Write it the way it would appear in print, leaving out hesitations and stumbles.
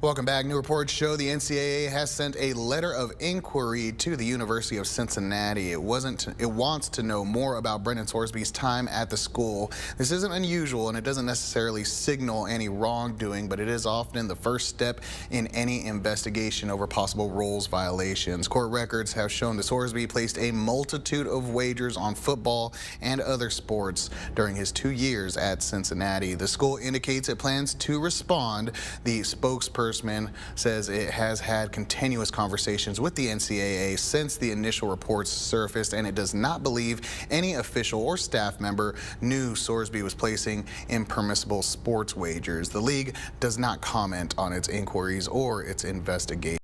Welcome back. New reports show the NCAA has sent a letter of inquiry to the University of Cincinnati. It wants to know more about Brendan Sorsby's time at the school. This isn't unusual and it doesn't necessarily signal any wrongdoing, but it is often the first step in any investigation over possible rules violations. Court records have shown that Sorsby placed a multitude of wagers on football and other sports during his 2 years at Cincinnati. The school indicates it plans to respond. The spokesperson says it has had continuous conversations with the NCAA since the initial reports surfaced, and it does not believe any official or staff member knew Sorsby was placing impermissible sports wagers. The league does not comment on its inquiries or its investigation.